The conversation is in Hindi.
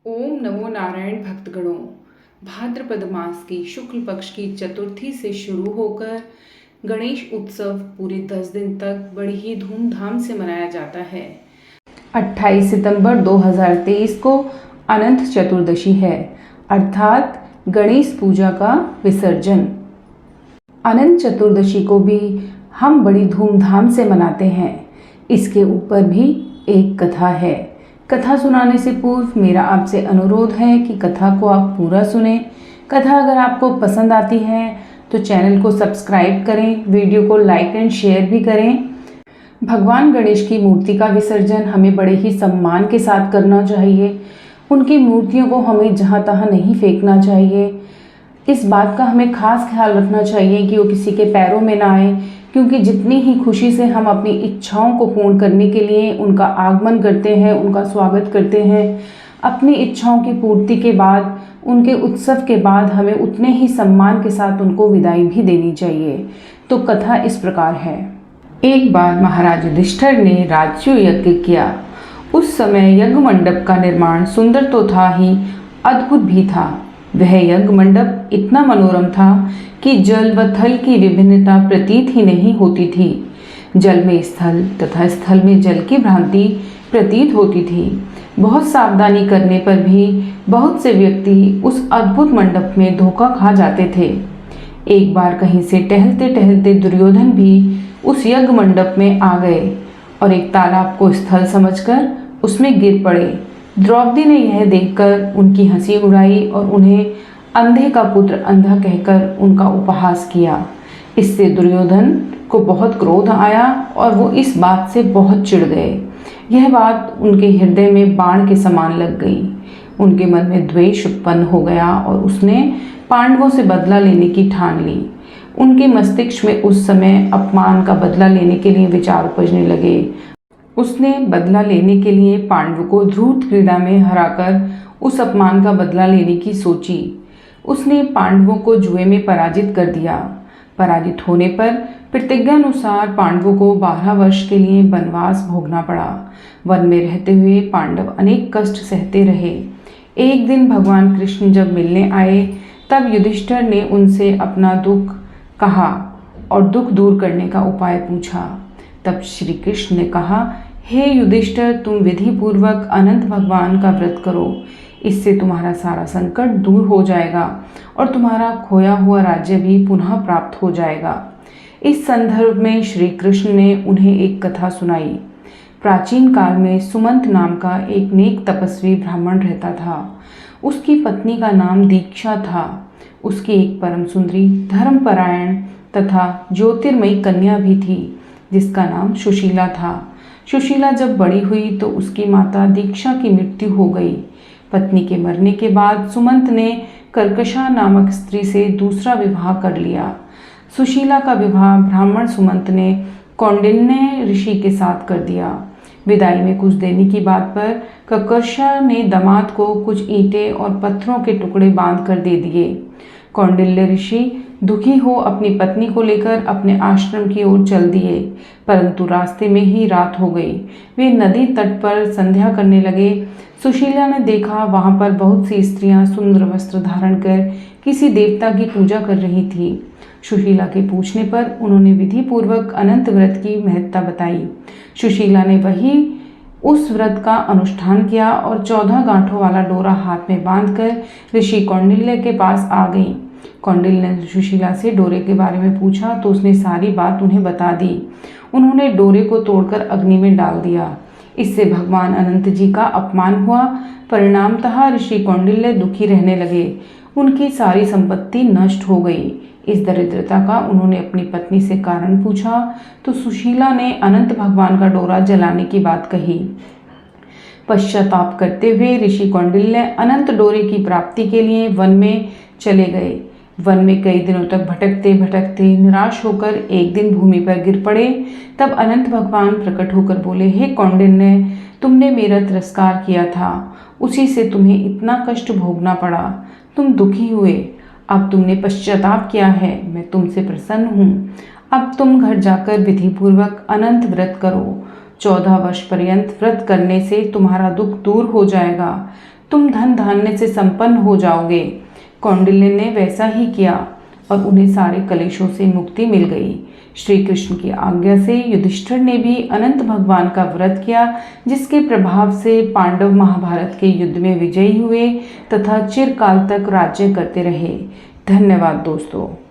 ओम नमो नारायण भक्तगणों। भाद्रपद मास की शुक्ल पक्ष की चतुर्थी से शुरू होकर गणेश उत्सव पूरे 10 दिन तक बड़ी ही धूमधाम से मनाया जाता है। 28 सितंबर 2023 को अनंत चतुर्दशी है, अर्थात गणेश पूजा का विसर्जन। अनंत चतुर्दशी को भी हम बड़ी धूमधाम से मनाते हैं। इसके ऊपर भी एक कथा है। कथा सुनाने से पूर्व मेरा आपसे अनुरोध है कि कथा को आप पूरा सुने। कथा अगर आपको पसंद आती है तो चैनल को सब्सक्राइब करें, वीडियो को लाइक एंड शेयर भी करें। भगवान गणेश की मूर्ति का विसर्जन हमें बड़े ही सम्मान के साथ करना चाहिए। उनकी मूर्तियों को हमें जहाँ तहाँ नहीं फेंकना चाहिए। इस बात का हमें खास ख्याल रखना चाहिए कि वो किसी के पैरों में ना आए, क्योंकि जितनी ही खुशी से हम अपनी इच्छाओं को पूर्ण करने के लिए उनका आगमन करते हैं, उनका स्वागत करते हैं, अपनी इच्छाओं की पूर्ति के बाद, उनके उत्सव के बाद हमें उतने ही सम्मान के साथ उनको विदाई भी देनी चाहिए। तो कथा इस प्रकार है। एक बार महाराज युधिष्ठिर ने राजसूय यज्ञ किया। उस समय यज्ञ मंडप का निर्माण सुंदर तो था ही, अद्भुत भी था। वह यज्ञ मंडप इतना मनोरम था कि जल व थल की विभिन्नता प्रतीत ही नहीं होती थी। जल में स्थल तथा स्थल में जल की भ्रांति प्रतीत होती थी। बहुत सावधानी करने पर भी बहुत से व्यक्ति उस अद्भुत मंडप में धोखा खा जाते थे। एक बार कहीं से टहलते टहलते दुर्योधन भी उस यज्ञ मंडप में आ गए और एक तालाब को स्थल समझकर उसमें गिर पड़े। द्रौपदी ने यह देखकर उनकी हंसी उड़ाई और उन्हें अंधे का पुत्र अंधा कहकर उनका उपहास किया। इससे दुर्योधन को बहुत क्रोध आया और वो इस बात से बहुत चिढ़ गए। यह बात उनके हृदय में बाण के समान लग गई। उनके मन में द्वेष उत्पन्न हो गया और उसने पांडवों से बदला लेने की ठान ली। उनके मस्तिष्क में उस समय अपमान का बदला लेने के लिए विचार उपजने लगे। उसने बदला लेने के लिए पांडवों को ध्रुव क्रीड़ा में हराकर उस अपमान का बदला लेने की सोची। उसने पांडवों को जुए में पराजित कर दिया। पराजित होने पर प्रतिज्ञानुसार पांडवों को 12 वर्ष के लिए वनवास भोगना पड़ा। वन में रहते हुए पांडव अनेक कष्ट सहते रहे। एक दिन भगवान कृष्ण जब मिलने आए तब युधिष्ठिर ने उनसे अपना दुख कहा और दुख दूर करने का उपाय पूछा। तब श्री कृष्ण ने कहा, हे युधिष्ठिर, तुम विधि पूर्वक अनंत भगवान का व्रत करो। इससे तुम्हारा सारा संकट दूर हो जाएगा और तुम्हारा खोया हुआ राज्य भी पुनः प्राप्त हो जाएगा। इस संदर्भ में श्री कृष्ण ने उन्हें एक कथा सुनाई। प्राचीन काल में सुमंत नाम का एक नेक तपस्वी ब्राह्मण रहता था। उसकी पत्नी का नाम दीक्षा था। उसकी एक परम सुंदरी, धर्मपरायण तथा ज्योतिर्मयी कन्या भी थी जिसका नाम सुशीला था। सुशीला जब बड़ी हुई तो उसकी माता दीक्षा की मृत्यु हो गई। पत्नी के मरने के बाद सुमंत ने कर्कशा नामक स्त्री से दूसरा विवाह कर लिया। सुशीला का विवाह ब्राह्मण सुमंत ने कौंडिन्य ऋषि के साथ कर दिया। विदाई में कुछ देने की बात पर कर्कशा ने दामाद को कुछ ईंटें और पत्थरों के टुकड़े बांध कर दे दिए। कौंडिन्य ऋषि दुखी हो अपनी पत्नी को लेकर अपने आश्रम की ओर चल दिए, परंतु रास्ते में ही रात हो गई। वे नदी तट पर संध्या करने लगे। सुशीला ने देखा वहां पर बहुत सी स्त्रियां सुंदर वस्त्र धारण कर किसी देवता की पूजा कर रही थी। सुशीला के पूछने पर उन्होंने विधि पूर्वक अनंत व्रत की महत्ता बताई। सुशीला ने वही उस व्रत का अनुष्ठान किया और 14 गांठों वाला डोरा हाथ में बांधकर ऋषि कौंडिल्य के पास आ गई। कौंडिल्य ने सुशीला से डोरे के बारे में पूछा तो उसने सारी बात उन्हें बता दी। उन्होंने डोरे को तोड़कर अग्नि में डाल दिया। इससे भगवान अनंत जी का अपमान हुआ। परिणामतः ऋषि कौंडिल्य दुखी रहने लगे। उनकी सारी संपत्ति नष्ट हो गई। इस दरिद्रता का उन्होंने अपनी पत्नी से कारण पूछा तो सुशीला ने अनंत भगवान का डोरा जलाने की बात कही। पश्चाताप करते हुए ऋषि कौंडिल्य अनंत डोरे की प्राप्ति के लिए वन में चले गए। वन में कई दिनों तक भटकते भटकते निराश होकर एक दिन भूमि पर गिर पड़े। तब अनंत भगवान प्रकट होकर बोले, हे कौंडिन्य, तुमने मेरा तिरस्कार किया था, उसी से तुम्हें इतना कष्ट भोगना पड़ा। तुम दुखी हुए, अब तुमने पश्चाताप किया है, मैं तुमसे प्रसन्न हूँ। अब तुम घर जाकर विधि पूर्वक अनंत व्रत करो। 14 वर्ष पर्यंत व्रत करने से तुम्हारा दुख दूर हो जाएगा। तुम धन धान्य से संपन्न हो जाओगे। कौंडिल्य ने वैसा ही किया और उन्हें सारे कलेशों से मुक्ति मिल गई। श्री कृष्ण की आज्ञा से युधिष्ठिर ने भी अनंत भगवान का व्रत किया, जिसके प्रभाव से पांडव महाभारत के युद्ध में विजयी हुए तथा चिरकाल तक राज्य करते रहे। धन्यवाद दोस्तों।